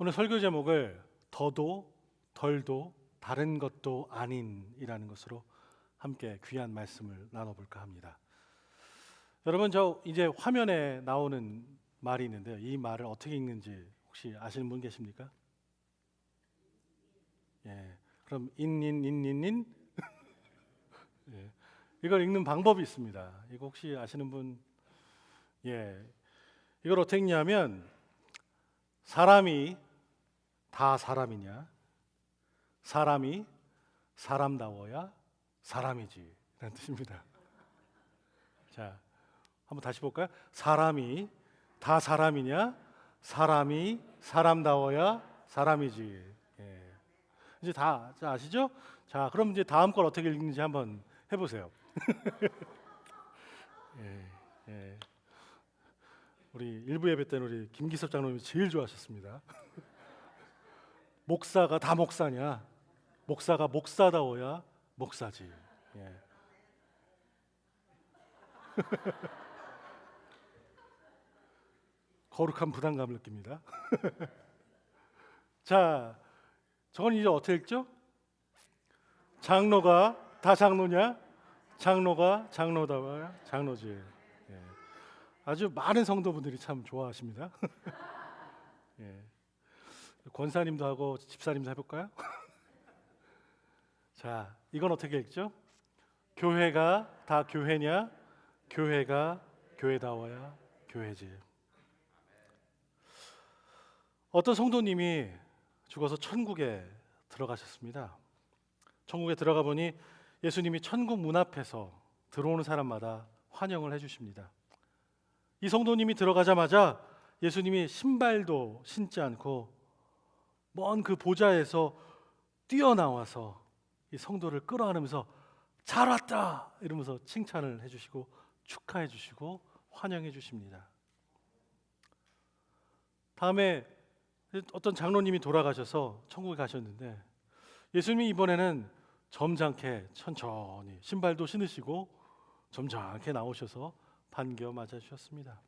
오늘 설교 제목을 더도 덜도 다른 것도 아닌이라는 것으로 함께 귀한 말씀을 나눠볼까 합니다. 여러분, 저 이제 화면에 나오는 말이 있는데요. 이 말을 어떻게 읽는지 혹시 아시는 분 계십니까? 예, 그럼 인인 예, 이걸 읽는 방법이 있습니다. 이거 혹시 아시는 분? 예, 이걸 어떻게 읽냐면 사람이 다 사람이냐, 사람이 사람다워야 사람이지 라는 뜻입니다. 자, 한번 다시 볼까요? 사람이 다 사람이냐, 사람이 사람다워야 사람이지. 예. 이제 다 아시죠? 자, 그럼 이제 다음 걸 어떻게 읽는지 한번 해보세요. 예, 예. 우리 일부 예배 때는 우리 김기섭 장로님이 제일 좋아하셨습니다. 목사가 다 목사냐? 목사가 목사다워야 목사지. 예. 거룩한 부담감을 느낍니다. 자, 저건 이제 어떻게 읽죠? 장로가 다 장로냐? 장로가 장로다워야 장로지. 예. 아주 많은 성도분들이 참 좋아하십니다. 예. 권사님도 하고 집사님도 해볼까요? 자, 이건 어떻게 읽죠? 교회가 다 교회냐? 교회가 교회다워야 교회지. 어떤 성도님이 죽어서 천국에 들어가셨습니다. 천국에 들어가 보니 예수님이 천국 문 앞에서 들어오는 사람마다 환영을 해주십니다. 이 성도님이 들어가자마자 예수님이 신발도 신지 않고 먼 그 보좌에서 뛰어나와서 이 성도를 끌어안으면서 잘 왔다 이러면서 칭찬을 해주시고 축하해 주시고 환영해 주십니다. 다음에 어떤 장로님이 돌아가셔서 천국에 가셨는데 예수님이 이번에는 점잖게 천천히 신발도 신으시고 점잖게 나오셔서 반겨 맞아 주셨습니다.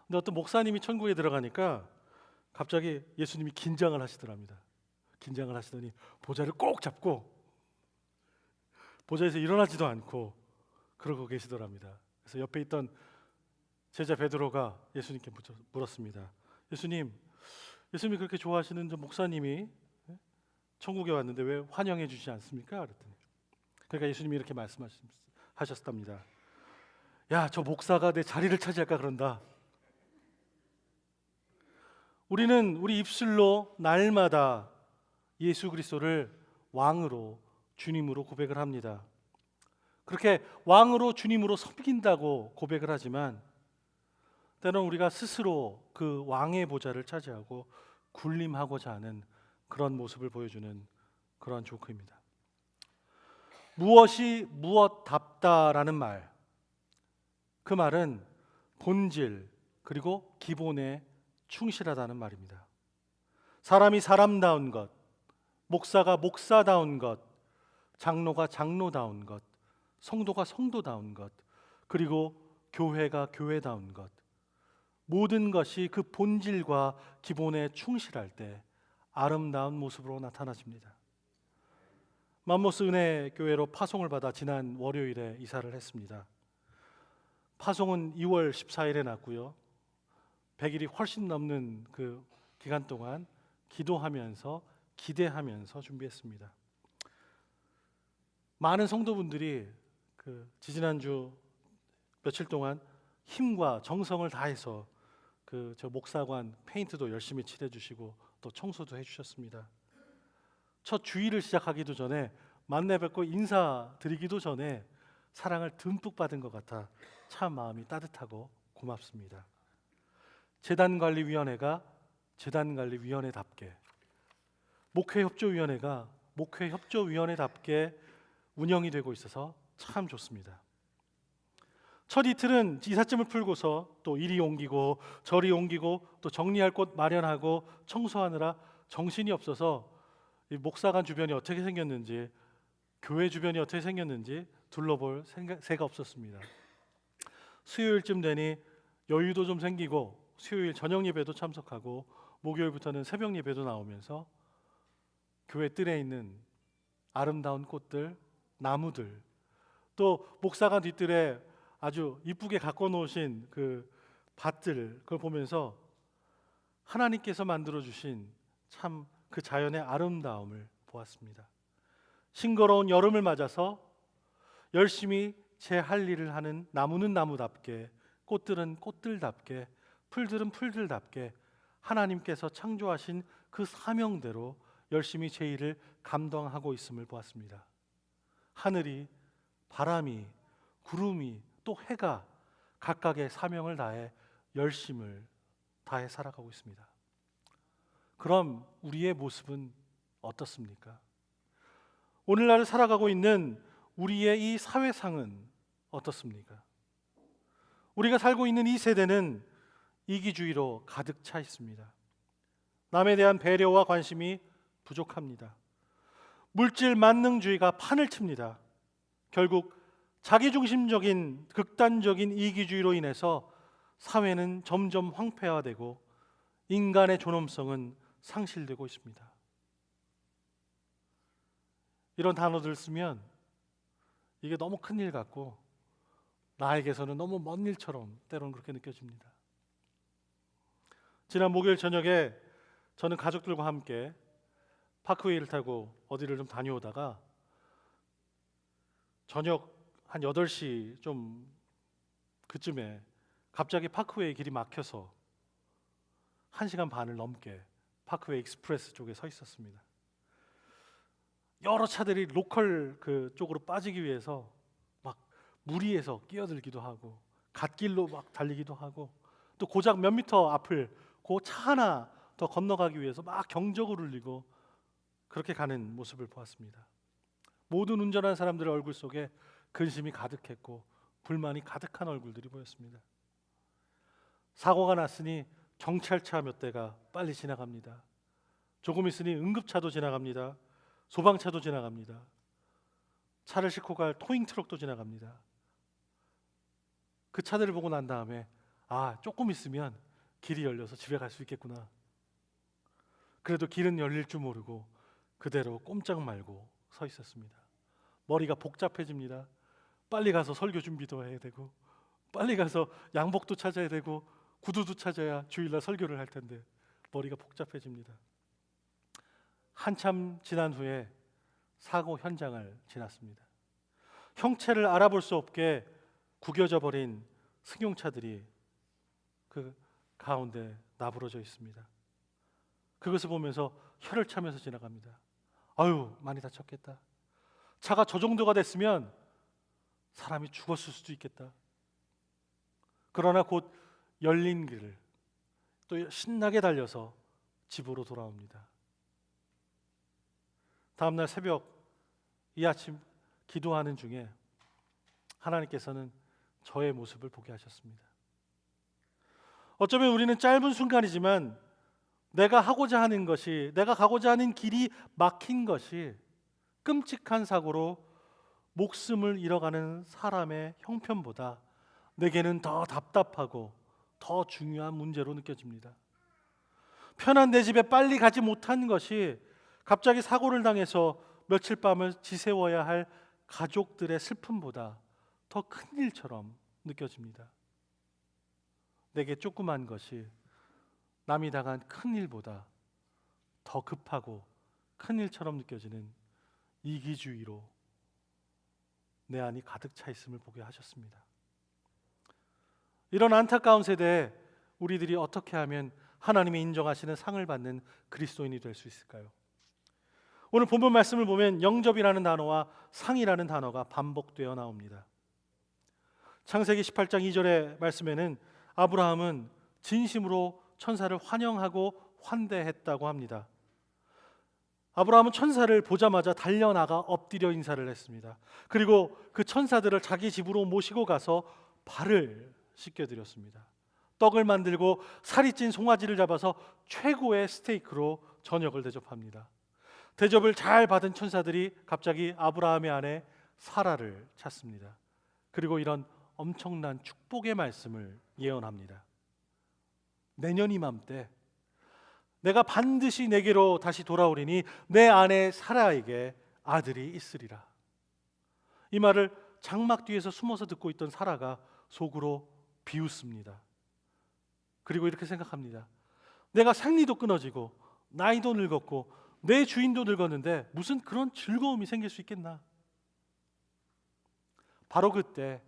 근데 어떤 목사님이 천국에 들어가니까 갑자기 예수님이 긴장을 하시더랍니다. 긴장을 하시더니 보좌를 꼭 잡고 보좌에서 일어나지도 않고 그러고 계시더랍니다. 그래서 옆에 있던 제자 베드로가 예수님께 물었습니다. 예수님이 그렇게 좋아하시는 저 목사님이 천국에 왔는데 왜 환영해 주시지 않습니까? 그랬더니 그러니까 예수님이 이렇게 말씀하셨답니다. 야, 저 목사가 내 자리를 차지할까 그런다. 우리는 우리 입술로 날마다 예수 그리스도를 왕으로 주님으로 고백을 합니다. 그렇게 왕으로 주님으로 섬긴다고 고백을 하지만 때로는 우리가 스스로 그 왕의 보좌를 차지하고 군림하고자 하는 그런 모습을 보여주는 그러한 조크입니다. 무엇이 무엇답다라는 말, 그 말은 본질 그리고 기본에 충실하다는 말입니다. 사람이 사람다운 것, 목사가 목사다운 것, 장로가 장로다운 것, 성도가 성도다운 것, 그리고 교회가 교회다운 것, 모든 것이 그 본질과 기본에 충실할 때 아름다운 모습으로 나타나집니다. 맘모스 은혜교회로 파송을 받아 지난 월요일에 이사를 했습니다. 파송은 2월 14일에 났고요. 100일이 훨씬 넘는 그 기간 동안 기도하면서 기대하면서 준비했습니다. 많은 성도분들이 그 지지난주 며칠 동안 힘과 정성을 다해서 그 저 목사관 페인트도 열심히 칠해주시고 또 청소도 해주셨습니다. 첫 주일을 시작하기도 전에 만나 뵙고 인사드리기도 전에 사랑을 듬뿍 받은 것 같아 참 마음이 따뜻하고 고맙습니다. 재단관리위원회가 재단관리위원회답게, 목회협조위원회가 목회협조위원회답게 운영이 되고 있어서 참 좋습니다. 첫 이틀은 이삿짐을 풀고서 또 이리 옮기고 저리 옮기고 또 정리할 곳 마련하고 청소하느라 정신이 없어서 이 목사관 주변이 어떻게 생겼는지, 교회 주변이 어떻게 생겼는지 둘러볼 새가 없었습니다. 수요일쯤 되니 여유도 좀 생기고 수요일 저녁 예배도 참석하고 목요일부터는 새벽 예배도 나오면서 교회 뜰에 있는 아름다운 꽃들, 나무들, 또 목사가 뒤뜰에 아주 이쁘게 가꿔 놓으신 그 밭들, 그걸 보면서 하나님께서 만들어 주신 참 그 자연의 아름다움을 보았습니다. 싱거로운 여름을 맞아서 열심히 제 할 일을 하는 나무는 나무답게, 꽃들은 꽃들답게, 풀들은 풀들답게 하나님께서 창조하신 그 사명대로 열심히 제 일을 감당하고 있음을 보았습니다. 하늘이, 바람이, 구름이, 또 해가 각각의 사명을 다해 열심을 다해 살아가고 있습니다. 그럼 우리의 모습은 어떻습니까? 오늘날 살아가고 있는 우리의 이 사회상은 어떻습니까? 우리가 살고 있는 이 세대는 이기주의로 가득 차 있습니다. 남에 대한 배려와 관심이 부족합니다. 물질 만능주의가 판을 칩니다. 결국 자기중심적인 극단적인 이기주의로 인해서 사회는 점점 황폐화되고 인간의 존엄성은 상실되고 있습니다. 이런 단어들을 쓰면 이게 너무 큰일 같고 나에게서는 너무 먼 일처럼 때로는 그렇게 느껴집니다. 지난 목요일 저녁에 저는 가족들과 함께 파크웨이를 타고 어디를 좀 다녀오다가 저녁 한 8시 좀 그쯤에 갑자기 파크웨이 길이 막혀서 1시간 반을 넘게 파크웨이 익스프레스 쪽에 서 있었습니다. 여러 차들이 로컬 그 쪽으로 빠지기 위해서 막 무리해서 끼어들기도 하고 갓길로 막 달리기도 하고 또 고작 몇 미터 앞을 그 차 하나 더 건너가기 위해서 막 경적을 울리고 그렇게 가는 모습을 보았습니다. 모든 운전하는 사람들의 얼굴 속에 근심이 가득했고 불만이 가득한 얼굴들이 보였습니다. 사고가 났으니 경찰차 몇 대가 빨리 지나갑니다. 조금 있으니 응급차도 지나갑니다. 소방차도 지나갑니다. 차를 싣고 갈 토잉 트럭도 지나갑니다. 그 차들을 보고 난 다음에 조금 있으면 길이 열려서 집에 갈 수 있겠구나. 그래도 길은 열릴 줄 모르고 그대로 꼼짝 말고 서 있었습니다. 머리가 복잡해집니다. 빨리 가서 설교 준비도 해야 되고 빨리 가서 양복도 찾아야 되고 구두도 찾아야 주일날 설교를 할 텐데 머리가 복잡해집니다. 한참 지난 후에 사고 현장을 지났습니다. 형체를 알아볼 수 없게 구겨져 버린 승용차들이 그 가운데 나부러져 있습니다. 그것을 보면서 혀를 차면서 지나갑니다. 아유, 많이 다쳤겠다. 차가 저 정도가 됐으면 사람이 죽었을 수도 있겠다. 그러나 곧 열린 길을 또 신나게 달려서 집으로 돌아옵니다. 다음날 새벽 이 아침 기도하는 중에 하나님께서는 저의 모습을 보게 하셨습니다. 어쩌면 우리는 짧은 순간이지만 내가 하고자 하는 것이, 내가 가고자 하는 길이 막힌 것이 끔찍한 사고로 목숨을 잃어가는 사람의 형편보다 내게는 더 답답하고 더 중요한 문제로 느껴집니다. 편한 내 집에 빨리 가지 못한 것이 갑자기 사고를 당해서 며칠 밤을 지새워야 할 가족들의 슬픔보다 더 큰 일처럼 느껴집니다. 내게 조그만 것이 남이 당한 큰 일보다 더 급하고 큰 일처럼 느껴지는 이기주의로 내 안이 가득 차 있음을 보게 하셨습니다. 이런 안타까운 세대에 우리들이 어떻게 하면 하나님이 인정하시는 상을 받는 그리스도인이 될 수 있을까요? 오늘 본문 말씀을 보면 영접이라는 단어와 상이라는 단어가 반복되어 나옵니다. 창세기 18장 2절의 말씀에는 아브라함은 진심으로 천사를 환영하고 환대했다고 합니다. 아브라함은 천사를 보자마자 달려나가 엎드려 인사를 했습니다. 그리고 그 천사들을 자기 집으로 모시고 가서 발을 씻겨드렸습니다. 떡을 만들고 살이 찐 송아지를 잡아서 최고의 스테이크로 저녁을 대접합니다. 대접을 잘 받은 천사들이 갑자기 아브라함의 아내 사라를 찾습니다. 그리고 이런 엄청난 축복의 말씀을 예언합니다. 내년 이맘때 내가 반드시 내게로 다시 돌아오리니 내 아내 사라에게 아들이 있으리라. 이 말을 장막 뒤에서 숨어서 듣고 있던 사라가 속으로 비웃습니다. 그리고 이렇게 생각합니다. 내가 생리도 끊어지고 나이도 늙었고 내 주인도 늙었는데 무슨 그런 즐거움이 생길 수 있겠나? 바로 그때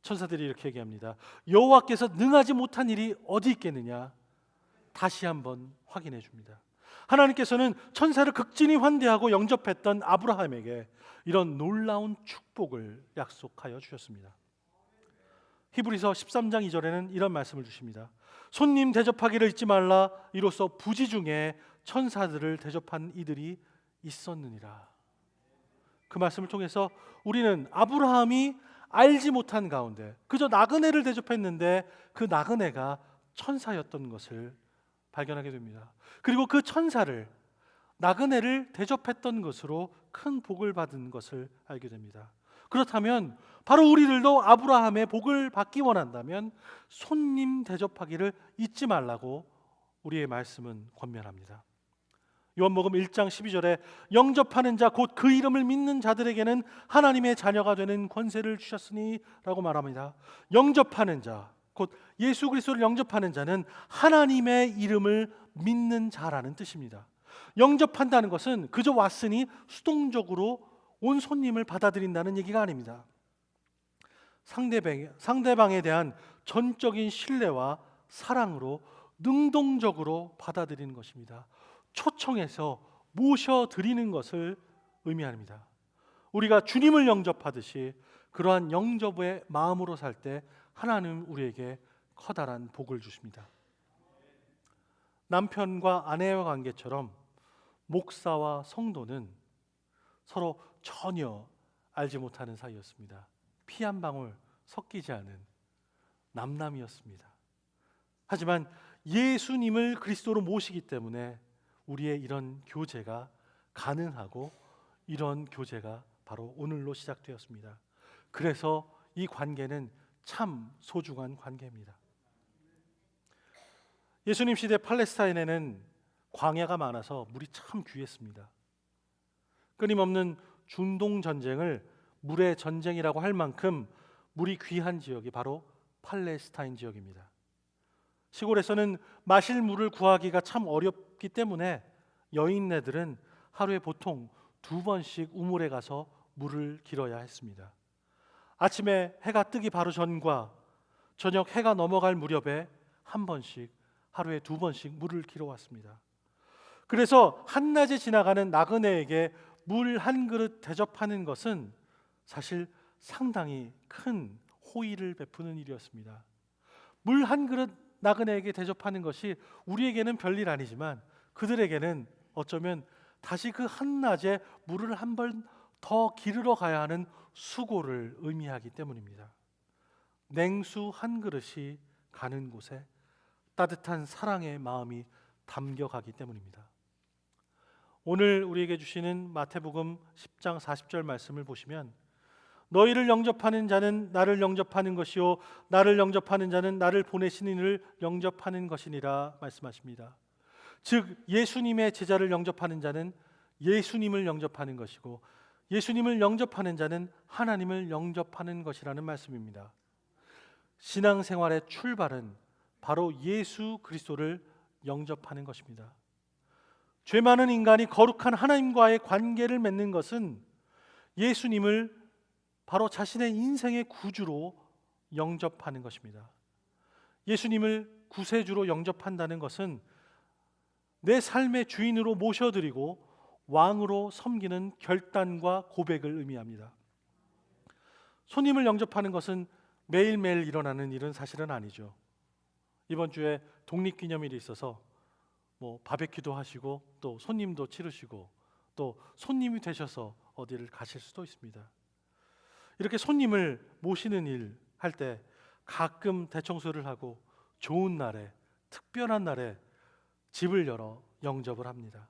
천사들이 이렇게 얘기합니다. 여호와께서 능하지 못한 일이 어디 있겠느냐? 다시 한번 확인해 줍니다. 하나님께서는 천사를 극진히 환대하고 영접했던 아브라함에게 이런 놀라운 축복을 약속하여 주셨습니다. 히브리서 13장 2절에는 이런 말씀을 주십니다. 손님 대접하기를 잊지 말라. 이로써 부지 중에 천사들을 대접한 이들이 있었느니라. 그 말씀을 통해서 우리는 아브라함이 알지 못한 가운데 그저 나그네를 대접했는데 그 나그네가 천사였던 것을 발견하게 됩니다. 그리고 그 천사를 나그네를 대접했던 것으로 큰 복을 받은 것을 알게 됩니다. 그렇다면 바로 우리들도 아브라함의 복을 받기 원한다면 손님 대접하기를 잊지 말라고 우리의 말씀은 권면합니다. 요한복음 1장 12절에 영접하는 자 곧 그 이름을 믿는 자들에게는 하나님의 자녀가 되는 권세를 주셨으니 라고 말합니다. 영접하는 자, 곧 예수 그리스도를 영접하는 자는 하나님의 이름을 믿는 자라는 뜻입니다. 영접한다는 것은 그저 왔으니 수동적으로 온 손님을 받아들인다는 얘기가 아닙니다. 상대방에 대한 전적인 신뢰와 사랑으로 능동적으로 받아들이는 것입니다. 초청해서 모셔드리는 것을 의미합니다. 우리가 주님을 영접하듯이 그러한 영접의 마음으로 살 때 하나님 우리에게 커다란 복을 주십니다. 남편과 아내의 관계처럼 목사와 성도는 서로 전혀 알지 못하는 사이였습니다. 피 한 방울 섞이지 않은 남남이었습니다. 하지만 예수님을 그리스도로 모시기 때문에 우리의 이런 교제가 가능하고 이런 교제가 바로 오늘로 시작되었습니다. 그래서 이 관계는 참 소중한 관계입니다. 예수님 시대 팔레스타인에는 광야가 많아서 물이 참 귀했습니다. 끊임없는 중동 전쟁을 물의 전쟁이라고 할 만큼 물이 귀한 지역이 바로 팔레스타인 지역입니다. 시골에서는 마실 물을 구하기가 참 어렵기 때문에 여인네들은 하루에 보통 2번씩 우물에 가서 물을 길어야 했습니다. 아침에 해가 뜨기 바로 전과 저녁 해가 넘어갈 무렵에 한 번씩, 하루에 2번씩 물을 길어 왔습니다. 그래서 한낮에 지나가는 나그네에게 물 한 그릇 대접하는 것은 사실 상당히 큰 호의를 베푸는 일이었습니다. 물 한 그릇 나그네에게 대접하는 것이 우리에게는 별일 아니지만 그들에게는 어쩌면 다시 그 한낮에 물을 한 번 더 기르러 가야 하는 수고를 의미하기 때문입니다. 냉수 한 그릇이 가는 곳에 따뜻한 사랑의 마음이 담겨가기 때문입니다. 오늘 우리에게 주시는 마태복음 10장 40절 말씀을 보시면 너희를 영접하는 자는 나를 영접하는 것이요 나를 영접하는 자는 나를 보내신 이를 영접하는 것이니라 말씀하십니다. 즉 예수님의 제자를 영접하는 자는 예수님을 영접하는 것이고 예수님을 영접하는 자는 하나님을 영접하는 것이라는 말씀입니다. 신앙생활의 출발은 바로 예수 그리스도를 영접하는 것입니다. 죄 많은 인간이 거룩한 하나님과의 관계를 맺는 것은 예수님을 바로 자신의 인생의 구주로 영접하는 것입니다. 예수님을 구세주로 영접한다는 것은 내 삶의 주인으로 모셔드리고 왕으로 섬기는 결단과 고백을 의미합니다. 손님을 영접하는 것은 매일매일 일어나는 일은 사실은 아니죠. 이번 주에 독립기념일이 있어서 바베큐도 하시고 또 손님도 치르시고 또 손님이 되셔서 어디를 가실 수도 있습니다. 이렇게 손님을 모시는 일 할 때 가끔 대청소를 하고 좋은 날에 특별한 날에 집을 열어 영접을 합니다.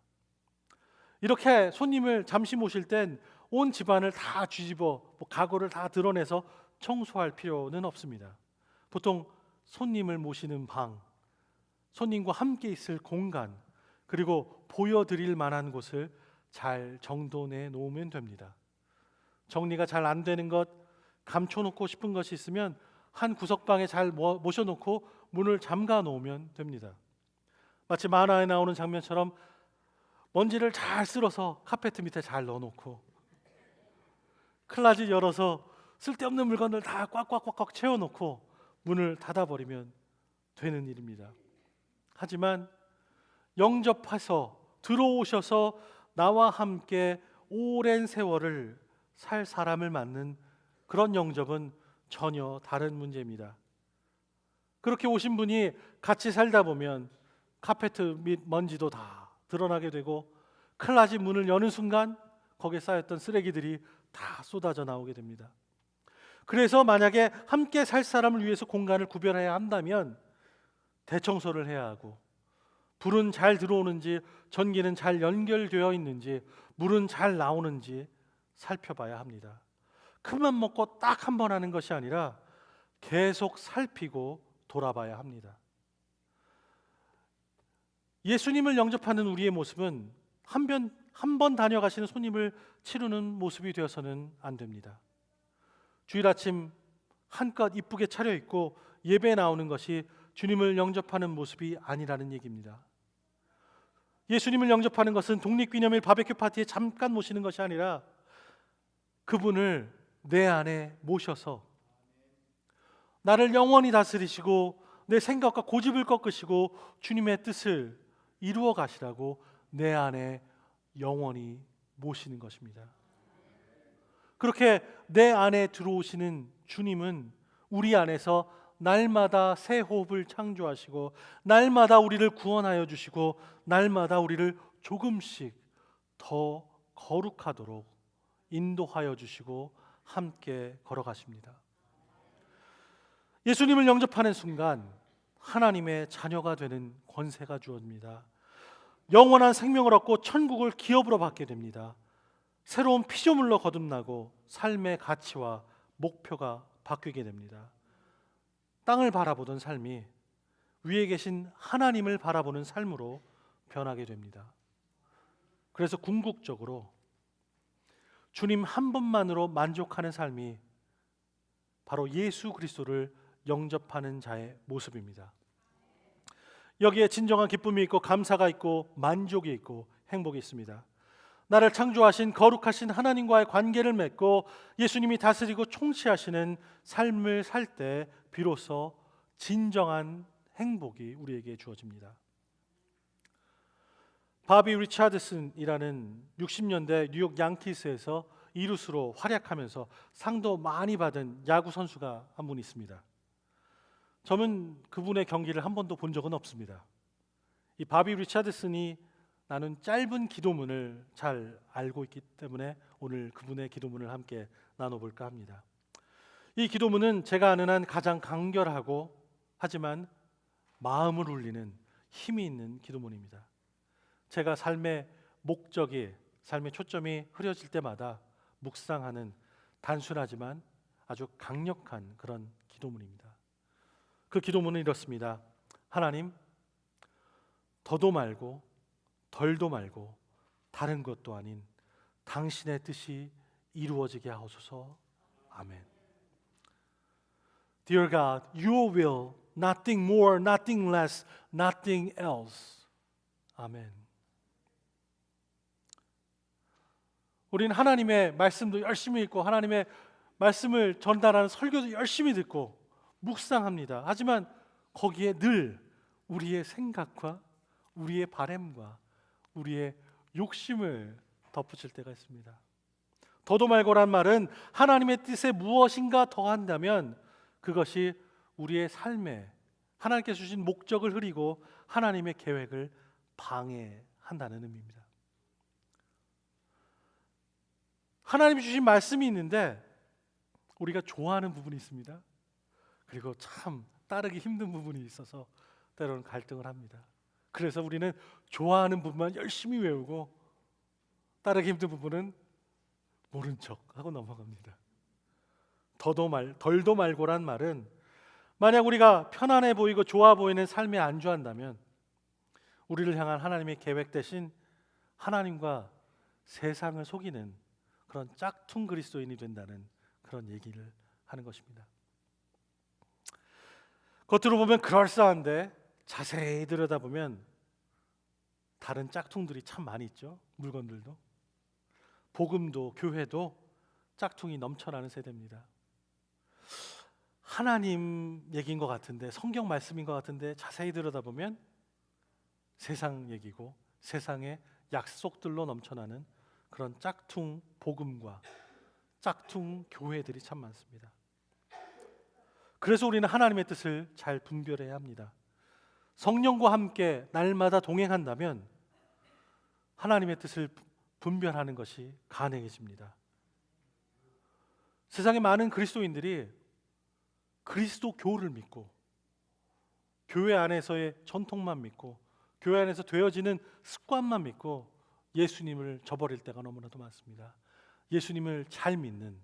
이렇게 손님을 잠시 모실 땐 온 집안을 다 뒤집어 가구를 다 드러내서 청소할 필요는 없습니다. 보통 손님을 모시는 방, 손님과 함께 있을 공간, 그리고 보여드릴 만한 곳을 잘 정돈해 놓으면 됩니다. 정리가 잘 안 되는 것, 감춰놓고 싶은 것이 있으면 한 구석방에 잘 모셔놓고 문을 잠가 놓으면 됩니다. 마치 만화에 나오는 장면처럼 먼지를 잘 쓸어서 카페트 밑에 잘 넣어놓고 클라짓 열어서 쓸데없는 물건들 다 꽉꽉꽉꽉 채워놓고 문을 닫아버리면 되는 일입니다. 하지만 영접해서 들어오셔서 나와 함께 오랜 세월을 살 사람을 맞는 그런 영접은 전혀 다른 문제입니다. 그렇게 오신 분이 같이 살다 보면 카페트 및 먼지도 다 드러나게 되고 클라짓 문을 여는 순간 거기에 쌓였던 쓰레기들이 다 쏟아져 나오게 됩니다. 그래서 만약에 함께 살 사람을 위해서 공간을 구별해야 한다면 대청소를 해야 하고, 불은 잘 들어오는지, 전기는 잘 연결되어 있는지, 물은 잘 나오는지 살펴봐야 합니다. 큰맘 먹고 딱 한 번 하는 것이 아니라 계속 살피고 돌아봐야 합니다. 예수님을 영접하는 우리의 모습은 한 번 다녀가시는 손님을 치르는 모습이 되어서는 안 됩니다. 주일 아침 한껏 이쁘게 차려입고 예배에 나오는 것이 주님을 영접하는 모습이 아니라는 얘기입니다. 예수님을 영접하는 것은 독립기념일 바베큐 파티에 잠깐 모시는 것이 아니라 그분을 내 안에 모셔서 나를 영원히 다스리시고 내 생각과 고집을 꺾으시고 주님의 뜻을 이루어 가시라고 내 안에 영원히 모시는 것입니다. 그렇게 내 안에 들어오시는 주님은 우리 안에서 날마다 새 호흡을 창조하시고 날마다 우리를 구원하여 주시고 날마다 우리를 조금씩 더 거룩하도록 인도하여 주시고 함께 걸어가십니다. 예수님을 영접하는 순간 하나님의 자녀가 되는 권세가 주어집니다. 영원한 생명을 얻고 천국을 기업으로 받게 됩니다. 새로운 피조물로 거듭나고 삶의 가치와 목표가 바뀌게 됩니다. 땅을 바라보던 삶이 위에 계신 하나님을 바라보는 삶으로 변하게 됩니다. 그래서 궁극적으로 주님 한 분만으로 만족하는 삶이 바로 예수 그리스도를 영접하는 자의 모습입니다. 여기에 진정한 기쁨이 있고 감사가 있고 만족이 있고 행복이 있습니다. 나를 창조하신 거룩하신 하나님과의 관계를 맺고 예수님이 다스리고 총치하시는 삶을 살 때 비로소 진정한 행복이 우리에게 주어집니다. 바비 리차드슨이라는 60년대 뉴욕 양키스에서 이루수로 활약하면서 상도 많이 받은 야구 선수가 한 분 있습니다. 저는 그분의 경기를 한 번도 본 적은 없습니다. 이 바비 리차드슨이 나눈 짧은 기도문을 잘 알고 있기 때문에 오늘 그분의 기도문을 함께 나눠볼까 합니다. 이 기도문은 제가 아는 한 가장 간결하고 하지만 마음을 울리는 힘이 있는 기도문입니다. 제가 삶의 목적이, 삶의 초점이 흐려질 때마다 묵상하는 단순하지만 아주 강력한 그런 기도문입니다. 그 기도문은 이렇습니다. 하나님, 더도 말고 덜도 말고 다른 것도 아닌 당신의 뜻이 이루어지게 하옵소서. 아멘. Dear God, your will, nothing more, nothing less, nothing else. 아멘. 우리는 하나님의 말씀도 열심히 읽고 하나님의 말씀을 전달하는 설교도 열심히 듣고 묵상합니다. 하지만 거기에 늘 우리의 생각과 우리의 바램과 우리의 욕심을 덧붙일 때가 있습니다. 더도 말고란 말은 하나님의 뜻에 무엇인가 더한다면 그것이 우리의 삶에 하나님께서 주신 목적을 흐리고 하나님의 계획을 방해한다는 의미입니다. 하나님이 주신 말씀이 있는데 우리가 좋아하는 부분이 있습니다. 그리고 참 따르기 힘든 부분이 있어서 때로는 갈등을 합니다. 그래서 우리는 좋아하는 부분만 열심히 외우고 따르기 힘든 부분은 모른 척하고 넘어갑니다. 덜도 말고란 말은 만약 우리가 편안해 보이고 좋아 보이는 삶에 안주한다면 우리를 향한 하나님의 계획 대신 하나님과 세상을 속이는 그런 짝퉁 그리스도인이 된다는 그런 얘기를 하는 것입니다. 겉으로 보면 그럴싸한데 자세히 들여다보면 다른 짝퉁들이 참 많이 있죠. 물건들도. 복음도 교회도 짝퉁이 넘쳐나는 세대입니다. 하나님 얘기인 것 같은데, 성경 말씀인 것 같은데 자세히 들여다보면 세상 얘기고 세상의 약속들로 넘쳐나는 그런 짝퉁 복음과 짝퉁 교회들이 참 많습니다. 그래서 우리는 하나님의 뜻을 잘 분별해야 합니다. 성령과 함께 날마다 동행한다면 하나님의 뜻을 분별하는 것이 가능해집니다. 세상에 많은 그리스도인들이 그리스도교를 믿고 교회 안에서의 전통만 믿고 교회 안에서 되어지는 습관만 믿고 예수님을 저버릴 때가 너무나도 많습니다. 예수님을 잘 믿는,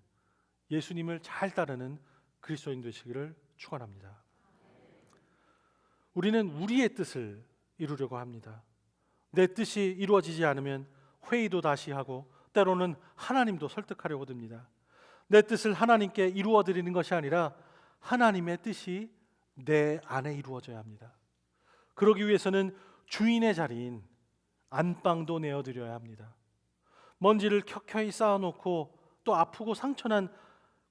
예수님을 잘 따르는 그리스도인 되시기를 축원합니다. 우리는 우리의 뜻을 이루려고 합니다. 내 뜻이 이루어지지 않으면 회의도 다시 하고 때로는 하나님도 설득하려고 듭니다. 내 뜻을 하나님께 이루어 드리는 것이 아니라 하나님의 뜻이 내 안에 이루어져야 합니다. 그러기 위해서는 주인의 자리인 안방도 내어드려야 합니다. 먼지를 켜켜이 쌓아놓고 또 아프고 상처난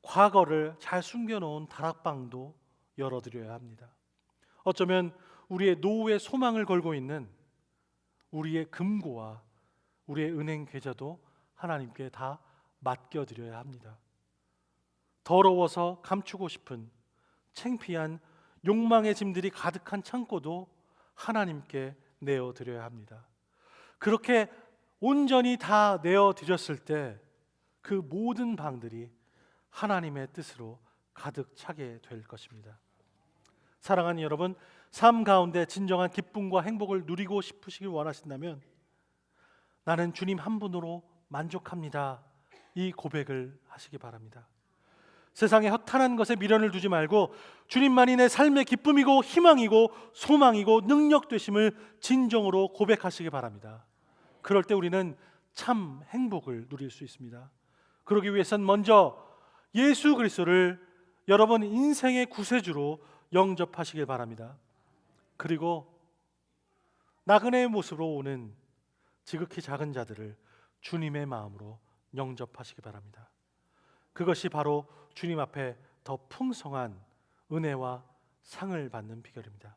과거를 잘 숨겨놓은 다락방도 열어드려야 합니다. 어쩌면 우리의 노후의 소망을 걸고 있는 우리의 금고와 우리의 은행 계좌도 하나님께 다 맡겨드려야 합니다. 더러워서 감추고 싶은 창피한 욕망의 짐들이 가득한 창고도 하나님께 내어드려야 합니다. 그렇게 온전히 다 내어드렸을 때 그 모든 방들이 하나님의 뜻으로 가득 차게 될 것입니다. 사랑하는 여러분, 삶 가운데 진정한 기쁨과 행복을 누리고 싶으시길 원하신다면 나는 주님 한 분으로 만족합니다. 이 고백을 하시기 바랍니다. 세상의 허탄한 것에 미련을 두지 말고 주님만이 내 삶의 기쁨이고 희망이고 소망이고 능력 되심을 진정으로 고백하시기 바랍니다. 그럴 때 우리는 참 행복을 누릴 수 있습니다. 그러기 위해선 먼저 예수 그리스도를 여러분 인생의 구세주로 영접하시길 바랍니다. 그리고 나그네의 모습으로 오는 지극히 작은 자들을 주님의 마음으로 영접하시기 바랍니다. 그것이 바로 주님 앞에 더 풍성한 은혜와 상을 받는 비결입니다.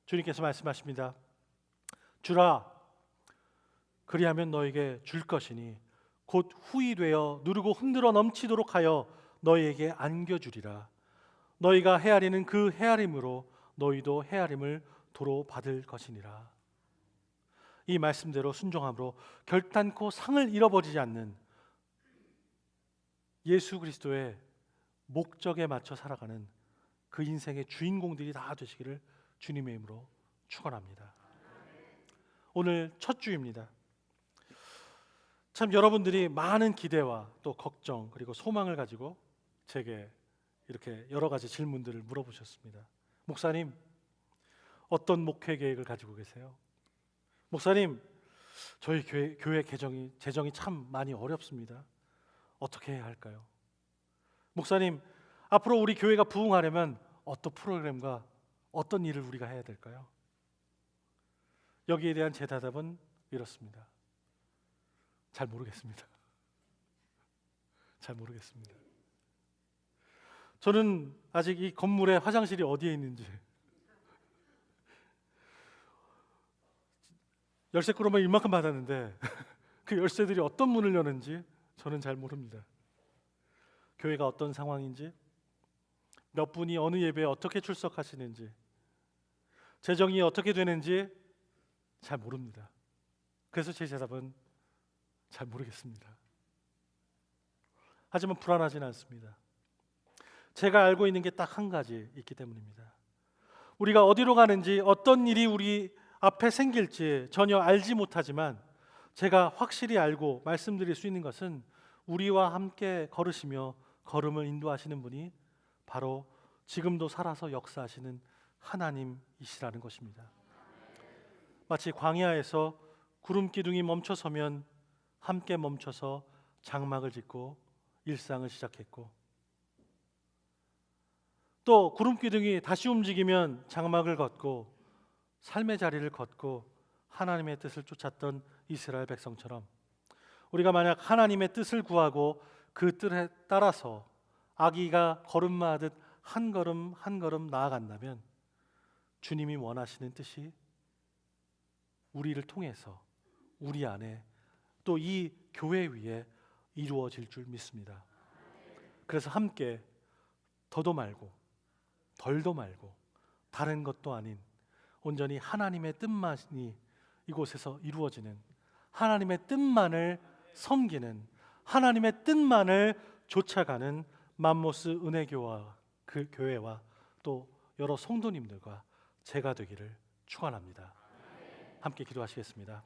주님께서 말씀하십니다. 주라, 그리하면 너에게 줄 것이니 곧 후히 되어 누르고 흔들어 넘치도록 하여 너희에게 안겨주리라. 너희가 헤아리는 그 헤아림으로 너희도 헤아림을 도로 받을 것이니라. 이 말씀대로 순종함으로 결단코 상을 잃어버리지 않는 예수 그리스도의 목적에 맞춰 살아가는 그 인생의 주인공들이 다 되시기를 주님의 이름으로 축원합니다. 오늘 첫 주입니다. 참 여러분들이 많은 기대와 또 걱정 그리고 소망을 가지고 제게 이렇게 여러 가지 질문들을 물어보셨습니다. 목사님, 어떤 목회 계획을 가지고 계세요? 목사님, 저희 교회 재정이 참 많이 어렵습니다. 어떻게 해야 할까요? 목사님, 앞으로 우리 교회가 부흥하려면 어떤 프로그램과 어떤 일을 우리가 해야 될까요? 여기에 대한 제 대답은 이렇습니다. 잘 모르겠습니다. 잘 모르겠습니다. 저는 아직 이 건물의 화장실이 어디에 있는지, 열쇠꾸러미 이만큼 받았는데 그 열쇠들이 어떤 문을 여는지 저는 잘 모릅니다. 교회가 어떤 상황인지, 몇 분이 어느 예배에 어떻게 출석하시는지, 재정이 어떻게 되는지 잘 모릅니다. 그래서 제 대답은 잘 모르겠습니다. 하지만 불안하지는 않습니다. 제가 알고 있는 게 딱 한 가지 있기 때문입니다. 우리가 어디로 가는지, 어떤 일이 우리 앞에 생길지 전혀 알지 못하지만 제가 확실히 알고 말씀드릴 수 있는 것은 우리와 함께 걸으시며 걸음을 인도하시는 분이 바로 지금도 살아서 역사하시는 하나님이시라는 것입니다. 마치 광야에서 구름 기둥이 멈춰서면 함께 멈춰서 장막을 짓고 일상을 시작했고, 또 구름 기둥이 다시 움직이면 장막을 걷고 삶의 자리를 걷고 하나님의 뜻을 쫓았던 이스라엘 백성처럼, 우리가 만약 하나님의 뜻을 구하고 그 뜻에 따라서 아기가 걸음마하듯 한 걸음 한 걸음 나아간다면 주님이 원하시는 뜻이 우리를 통해서 우리 안에 또 이 교회 위에 이루어질 줄 믿습니다. 그래서 함께 더도 말고 덜도 말고 다른 것도 아닌 온전히 하나님의 뜻만이 이곳에서 이루어지는, 하나님의 뜻만을 섬기는, 하나님의 뜻만을 쫓아가는 맘모스 은혜교와 그 교회와 또 여러 성도님들과 제가 되기를 축원합니다. 함께 기도하시겠습니다.